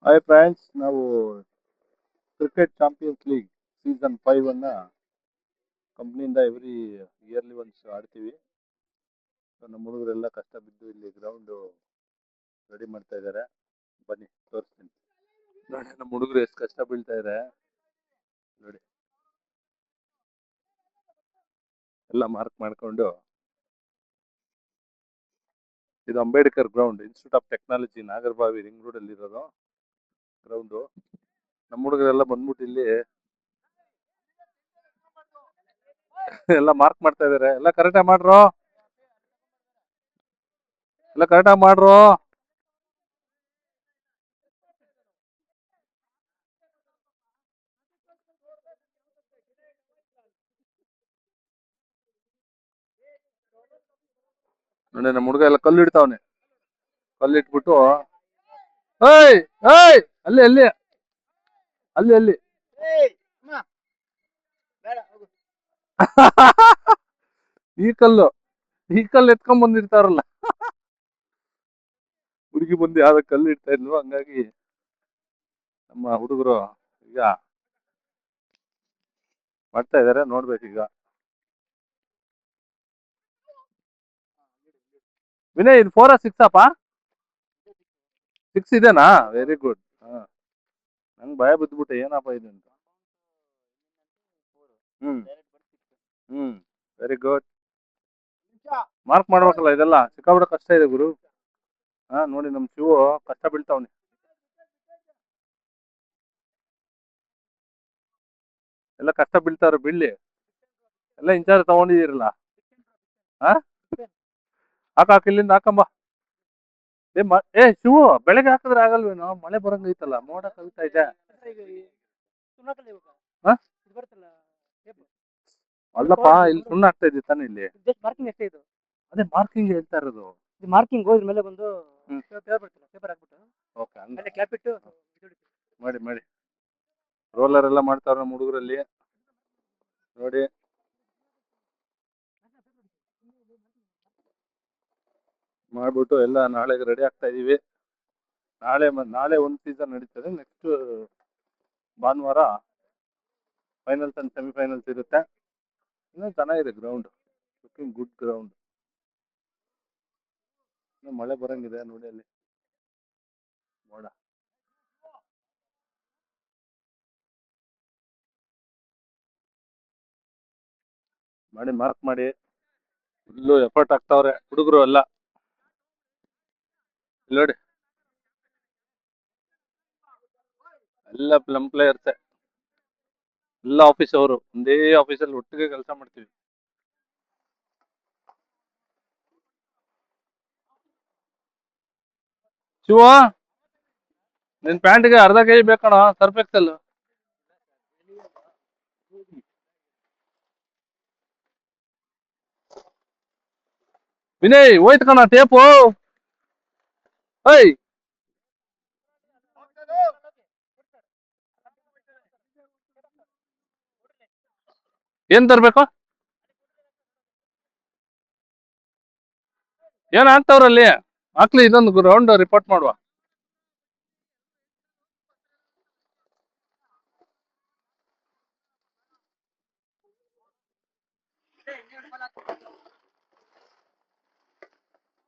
Hi friends, ನಾವು cricket champions league season 5 ಅನ್ನ ಕಂಪ್ನಿಯಿಂದ every yearly once ಆಡ್ತೀವಿ. ನಮ್ಮ ಹುಡುಗರೆಲ್ಲ ಕಷ್ಟ ಬಿದ್ದು ಇಲ್ಲಿ ಗ್ರೌಂಡ್ ರೆಡಿ ಮಾಡ್ತಾ ಇದ್ದಾರೆ. ಬನ್ನಿ ತೋರಿಸ್ತೀನಿ. ನೋಡಿ ನಮ್ಮ ಹುಡುಗರು ಎಷ್ಟು ಕಷ್ಟ ಬೀಳ್ತಾ ಇದ್ದಾರೆ ನೋಡಿ. ಎಲ್ಲ ಮಾರ್ಕ್ ಮಾಡ್ಕೊಂಡು, ಇದು Ambedkar ground, institute of technology, Nagarbhavi ring road ಅಲ್ಲಿ ಇರೋದು ಗ್ರೌಂಡು. ನಮ್ಮ ಹುಡುಗರೆಲ್ಲ ಬಂದ್ಬಿಟ್ಟು ಇಲ್ಲಿ ಎಲ್ಲ ಮಾರ್ಕ್ ಮಾಡ್ತಾ ಇದಾರೆ. ಎಲ್ಲ ಕರೆಕ್ಟಾಗಿ ಮಾಡ್ರು, ಎಲ್ಲ ಕರೆಕ್ಟಾಗಿ ಮಾಡ್ರು. ನೋಡಿ ನಮ್ಮ ಹುಡುಗ ಎಲ್ಲ ಕಲ್ಲು ಇಡ್ತಾವನೆ. ಕಲ್ಲು ಇಟ್ಬಿಟ್ಟು ಏಯ್ ಏಯ್ ಅಲ್ಲಿ ಅಲ್ಲಿ ಅಲ್ಲಿ ಅಲ್ಲಿ ಈ ಕಲ್ಲು ಎತ್ಕೊಂಡ್ ಬಂದಿರ್ತಾರಲ್ಲ, ಹುಡುಗಿ ಬಂದು ಯಾವ್ದ ಕಲ್ಲು ಇಡ್ತಾ ಇದ್ಲು. ಹಂಗಾಗಿ ನಮ್ಮ ಹುಡುಗರು ಈಗ ಮಾಡ್ತಾ ಇದಾರೆ. ನೋಡ್ಬೇಕೀಗ. ವಿನಯ್, ಇದು 4 6 ಅಪ್ಪ? 6 ಇದೆನಾ? Very good. ನಂಗೆ ಭಯ ಬಿದ್ದುಬಿಟ್ಟೆ, ಏನಪ್ಪ ಇದು ಅಂತ. ಹ್ಮ್ ಹ್ಮ್ ವೆರಿ ಗುಡ್. ಮಾರ್ಕ್ ಮಾಡ್ಬೇಕಲ್ಲ, ಇದೆಲ್ಲ ಸಿಕ್ಕಾಬಿಡ ಕಷ್ಟ ಇದೆ ಗುರು. ನೋಡಿ ನಮ್ ಶಿವು ಕಷ್ಟ ಬೀಳ್ತಾವನೆ. ಎಲ್ಲ ಕಷ್ಟ ಬೀಳ್ತಾರ, ಬೀಳ್ಲಿ. ಎಲ್ಲ ಇನ್ಚಾರ್ಜ್ ತಗೊಂಡಿದ್ದೀರಲ್ಲ. ಹಾಕ ಇಲ್ಲಿಂದ ಹಾಕಂಬ. ಏ ಶಿವು, ಬೆಳಗ್ಗೆ ಹಾಕಿದ್ರೆ ಆಗಲ್ವೇನೋ? ಮಳೆ ಬರಂಗೈತಲ್ಲ, ಮೋಡ ಕವಿತಾ ಇದೆ. ಅಲ್ಲಪ್ಪ, ಇಲ್ಲಿ ಸುಣ್ಣ ಆಗ್ತಾ ಇದೆ ತಾನೆ ಇಲ್ಲಿ. ಮಾರ್ಕಿಂಗ್ ಎಷ್ಟೇ ಇದು? ಅದೇ ಮಾರ್ಕಿಂಗ್ ಹೇಳ್ತಾ ಇರೋದು. ಮಾರ್ಕಿಂಗ್ ಹೋದ್ರ ಮೇಲೆ ಬಂದು ಪೇಪರ್ ಹಾಕ್ಬಿಟ್ಟು ಓಕೆ ಕ್ಯಾಪ್ ಇಟ್ಟು ಮಾಡಿ. ರೋಲರ್ ಎಲ್ಲ ಮಾಡ್ತಾವ್ರ ನಮ್ಮ ಹುಡುಗರಲ್ಲಿ ನೋಡಿ. ಮಾಡ್ಬಿಟ್ಟು ಎಲ್ಲ ನಾಳೆಗೆ ರೆಡಿ ಆಗ್ತಾ ಇದೀವಿ. ನಾಳೆ ಒಂದು ಸೀಸನ್ ನಡೀತದೆ. ನೆಕ್ಸ್ಟ್ ಭಾನುವಾರ ಫೈನಲ್ಸ್ ಅಂಡ್ ಸೆಮಿಫೈನಲ್ಸ್ ಇರುತ್ತೆ. ಇನ್ನೂ ಚೆನ್ನಾಗಿದೆ ಗ್ರೌಂಡ್, ಲುಕಿಂಗ್ ಗುಡ್ ಗ್ರೌಂಡ್. ಇನ್ನೂ ಮಳೆ ಬರಂಗಿದೆ ನೋಡಿ, ಅಲ್ಲಿ ಮೋಡ. ಮಾಡಿ ಮಾರ್ಕ್ ಮಾಡಿ. ಇಲ್ಲೂ ಎಫರ್ಟ್ ಆಗ್ತಾವ್ರೆ ಹುಡುಗರು ಎಲ್ಲ. ಇಲ್ಲಿ ನೋಡಿ, ಎಲ್ಲ ಪ್ಲಮ್ ಪ್ಲೇಯರ್ಸ್, ಎಲ್ಲ ಆಫೀಸ್ ಅವರು. ಒಂದೇ ಆಫೀಸಲ್ಲಿ ಒಟ್ಟಿಗೆ ಕೆಲಸ ಮಾಡ್ತೀವಿ. ಶಿವ, ನಿನ್ ಪ್ಯಾಂಟ್ಗೆ ಅರ್ಧ ಕೆಜಿ ಬೇಕಣ ಸರ್ಫ್ ಎಕ್ಸೆಲ್. ವಿನಯ್, ಹೋಯ್ತು ಕಣ ಟೇಪು. ಏಯ್, ಏನ್ ತರ್ಬೇಕು? ಏನ್ ಆಗ್ತಾವ್ರಲ್ಲಿ? ಹಾಕ್ಲಿ, ಇದೊಂದು ಗ್ರೌಂಡ್ ರಿಪೋರ್ಟ್ ಮಾಡುವ.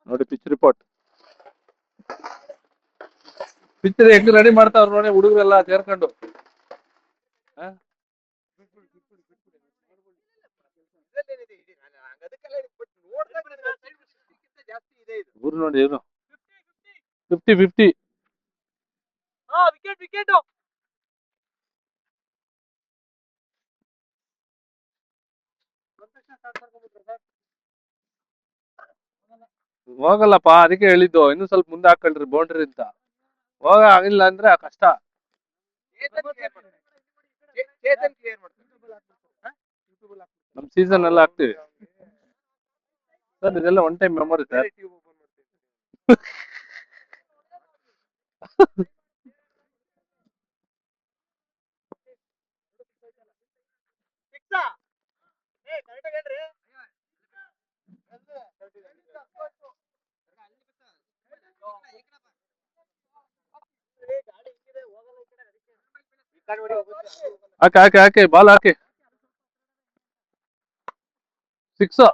ನೋಡಿ ಪಿಚ್ ರಿಪೋರ್ಟ್. ಪಿಚ್ ಹೆಂಗ್ ರೆಡಿ ಮಾಡ್ತಾವ್ರ ನೋಡಿ ಹುಡುಗರೆಲ್ಲ ಸೇರ್ಕೊಂಡು. ಊರು ನೋಡಿ, ಏನು 50-50. ಹೋಗಲ್ಲಪ್ಪ, ಅದಕ್ಕೆ ಹೇಳಿದ್ದು ಇನ್ನು ಸ್ವಲ್ಪ ಮುಂದೆ ಹಾಕೊಳ್ರಿ ಬೌಂಡ್ರಿ ಅಂತ. ಹೋಗ ಆಗಿಲ್ಲ ಅಂದ್ರೆ ಕಷ್ಟ. ನಮ್ ಸೀಸನ್ ಎಲ್ಲ ಹಾಕ್ತಿವಿ ಸರ್. ಇದೆಲ್ಲ ಒನ್ ಟೈಮ್ ಮೆಮೊರಿ ಸರ್. ಹಾಕಿ ಹಾಕಿ ಹಾಕಿ ಬಾಲ್ ಹಾಕಿ 6.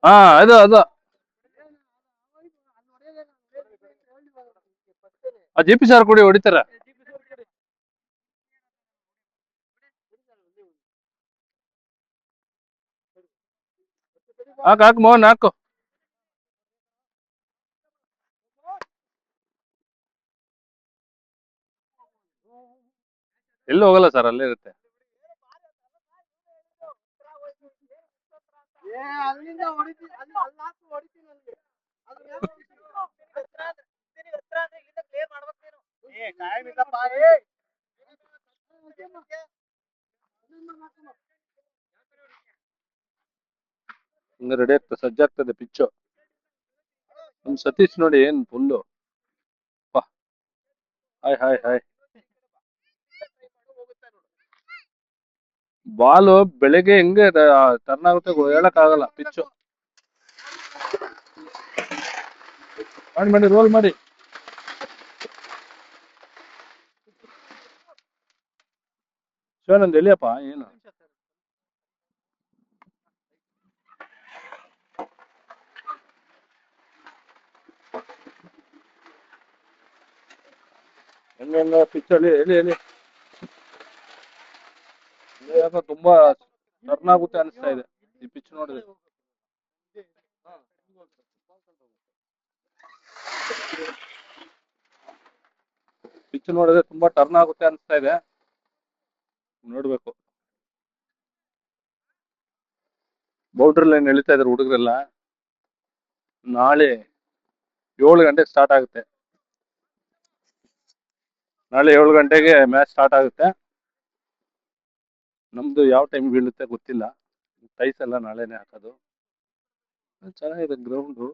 ಹಾ ಅದು ಅದು JP ಸರ್ ಕೊಡಿ ಹೊಡಿತಾರ. ಹಾಕು ಹಾಕು ಮೋಹನ್ ಹಾಕು. ಎಲ್ಲೂ ಹೋಗಲ್ಲ ಸರ್, ಅಲ್ಲೇ ಇರುತ್ತೆ. ಹಿಂಗ ರೆಡಿ ಆಗ್ತದೆ, ಸಜ್ಜಾಗ್ತದೆ ಪಿಚ್ಚು. ನಮ್ ಸತೀಶ್ ನೋಡಿ ಏನ್ full. Hi hi hi. Balu ಬೆಳಗ್ಗೆ ಹೆಂಗೆ ಟರ್ನ್ ಆಗುತ್ತೆ ಹೇಳಕ್ ಆಗಲ್ಲ. ಪಿಚ್ಚು ಮಾಡಿ ಮಾಡಿ ರೋಲ್ ಮಾಡಿ. ಶಿವಾನಂದ್ ಎಲ್ಲಿಯಪ್ಪ ಏನು? ಹೆಂಗ ಪಿಚ್ಚಲ್ಲಿ ಎಲ್ಲಿ ಎಲ್ಲಿ ಯಾಕೋ ತುಂಬಾ ಟರ್ನ್ ಆಗುತ್ತೆ ಅನಿಸ್ತಾ ಇದೆ ಈ ಪಿಚ್ ನೋಡಿದ್ರೆ. ಪಿಚ್ ನೋಡಿದ್ರೆ ತುಂಬಾ ಟರ್ನ್ ಆಗುತ್ತೆ ಅನಿಸ್ತಾ ಇದೆ, ನೋಡ್ಬೇಕು. ಬೌಂಡ್ರಿ ಲೈನ್ ಎಳಿತಾ ಇದಾರೆ ಹುಡುಗರೆಲ್ಲ. ನಾಳೆ 7 ಗಂಟೆಗೆ ಸ್ಟಾರ್ಟ್ ಆಗುತ್ತೆ. ನಾಳೆ 7 ಗಂಟೆಗೆ ಮ್ಯಾಚ್ ಸ್ಟಾರ್ಟ್ ಆಗುತ್ತೆ. ನಮ್ದು ಯಾವ ಟೈಮ್ ಬೀಳುತ್ತೆ ಗೊತ್ತಿಲ್ಲ. ಟೈಸ್ ಎಲ್ಲ ನಾಳೆನೆ ಹಾಕೋದು. ಚೆನ್ನಾಗಿದೆ ಗ್ರೌಂಡು,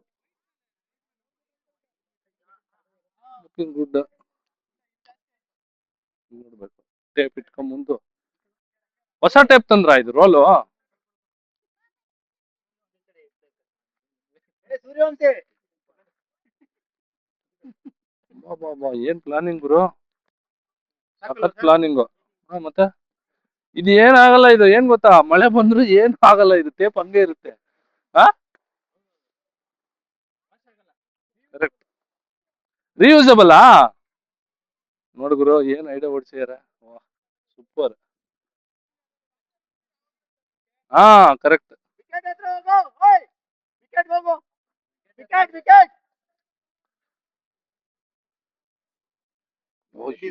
ಲುಕಿಂಗ್ ಗುಡ್. ನೋಡ್ಬೇಕು. ಟೇಪ್ ಇಟ್ಕೊಂಡ್ ಮುಂದು ಹೊಸ ಟೇಪ್ ತಂದ್ರ ಇದು ರೋಲು. ಏನ್ ಪ್ಲಾನಿಂಗ್ ಗುರು, ಸಖತ್ ಪ್ಲಾನಿಂಗು. ಮತ್ತೆ ಇದು ಏನಾಗಲ್ಲ, ಇದು ಏನ್ ಗೊತ್ತಾ, ಮಳೆ ಬಂದ್ರು ಏನ್ ಆಗಲ್ಲ, ಇದು ಟೇಪ್ ಹಂಗೆ ಇರುತ್ತೆ. Correct, reusable. ನೋಡ್ಗುರು ಏನ್ ಐಡಿಯಾ ಓಡಿಸಿದಾರೆ, ಸೂಪರ್. ಹಾ ಕರೆಕ್ಟ್.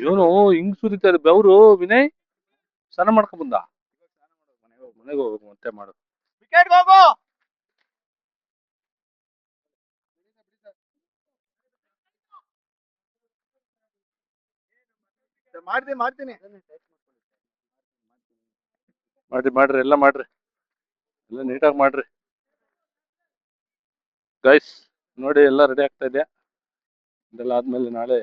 ಏನು ಹಿಂಗ್ ಸುರಿತಾರೆ ಬೆವರು. ವಿನಯ್ ಸ್ನಾನ ಮಾಡ್ಕೊಂಡ್ ಬಂದ, ಮನೆಗೆ ಹೋಗ್ಬೇಕು ಮತ್ತೆ ಮಾಡು. ಮಾಡ್ತೀನಿ ಮಾಡ್ರಿ ಎಲ್ಲ ಮಾಡ್ರಿ, ಎಲ್ಲ ನೀಟಾಗಿ ಮಾಡ್ರಿ ಗೈಸ್. ನೋಡಿ ಎಲ್ಲ ರೆಡಿ ಆಗ್ತಾ ಇದೆ. ಇದೆಲ್ಲ ಆದ್ಮೇಲೆ ನಾಳೆ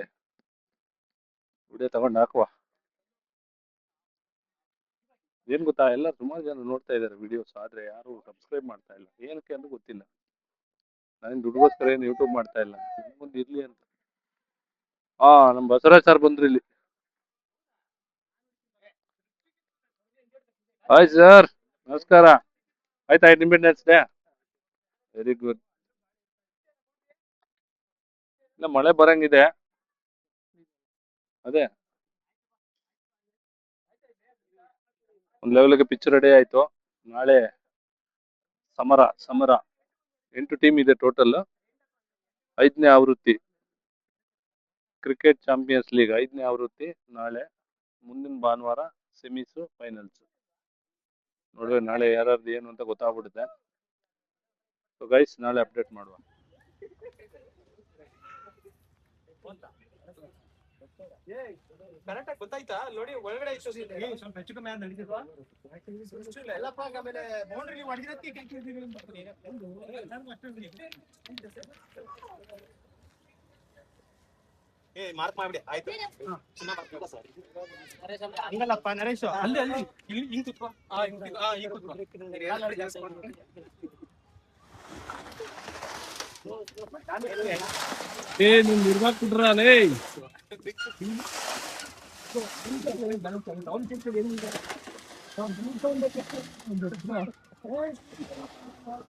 ವಿಡಿಯೋ ತಗೊಂಡು ಹಾಕುವ. ಏನ್ ಗೊತ್ತಾ, ಎಲ್ಲ ಸುಮಾರು ಜನ ನೋಡ್ತಾ ಇದಾರೆ ವಿಡಿಯೋಸ್, ಆದ್ರೆ ಯಾರು ಸಬ್ಸ್ಕ್ರೈಬ್ ಮಾಡ್ತಾ ಇಲ್ಲ. ಏನಕ್ಕೆ ಅಂತ ಗೊತ್ತಿಲ್ಲ. ನಾನು ದುಡ್ಡುಗೋಸ್ಕರ ಏನು ಯೂಟ್ಯೂಬ್ ಮಾಡ್ತಾ ಇಲ್ಲ, ಮುಂದೆ ಇರ್ಲಿ ಅಂತ. ನಮ್ ಬಸವರಾಜ್ ಸರ್ ಬಂದ್ರು ಇಲ್ಲಿ. ಹಾಯ್ ಸರ್, ನಮಸ್ಕಾರ. ಆಯ್ತಾ ಇಂಡಿಪೆಂಡೆನ್ಸ್ ಡೇ? Very good. ಇಲ್ಲ ಮಳೆ ಬರಂಗಿದೆ. ಅದೇ ಒಂದ್ ಲೆವೆಲ್ಗೆ ಪಿಚ್ ರೆಡಿ ಆಯ್ತು. ನಾಳೆ ಸಮರ 8 ಟೀಮ್ ಇದೆ ಟೋಟಲ್. 5ನೇ ಆವೃತ್ತಿ ಕ್ರಿಕೆಟ್ ಚಾಂಪಿಯನ್ಸ್ ಲೀಗ್ 5ನೇ ಆವೃತ್ತಿ. ನಾಳೆ ಮುಂದಿನ ಭಾನುವಾರ ಸೆಮೀಸು ಫೈನಲ್ಸ್. ನೋಡುವ ನಾಳೆ ಯಾರ್ಯಾರ್ದು ಏನು ಅಂತ ಗೊತ್ತಾಗ್ಬಿಡುತ್ತೆ. ಸೊ ಗೈಸ್, ನಾಳೆ ಅಪ್ಡೇಟ್ ಮಾಡುವ. ಕರೆಕ್ಟಾಗಿ ಗೊತ್ತಾಯ್ತಾ? ನೋಡಿ ಒಳಗಡೆ ಸ್ವಲ್ಪ ಹೆಚ್ಚು ಕಮ್ಮಿ ನಡೀತಿದ್ವಾ ಎಲ್ಲಪ್ಪ. ಆಮೇಲೆ ಬೌಂಡ್ರಿ ಮಾರ್ಕ್ ಮಾಡ್ಬಿಡಿ ಆಯ್ತು. ಹಂಗಲ್ಲಪ್ಪ ನರೇಶ್, ಅಲ್ಲಿ ಹಿಂಗ್ ಕುತ್ಕೋ. ಹಿಂಗ್ ಕುತ್ಕೋ. ಏ ನಿಮ್ ನಿರ್ವಾಕ್ ಬಿಟ್ರಲೇ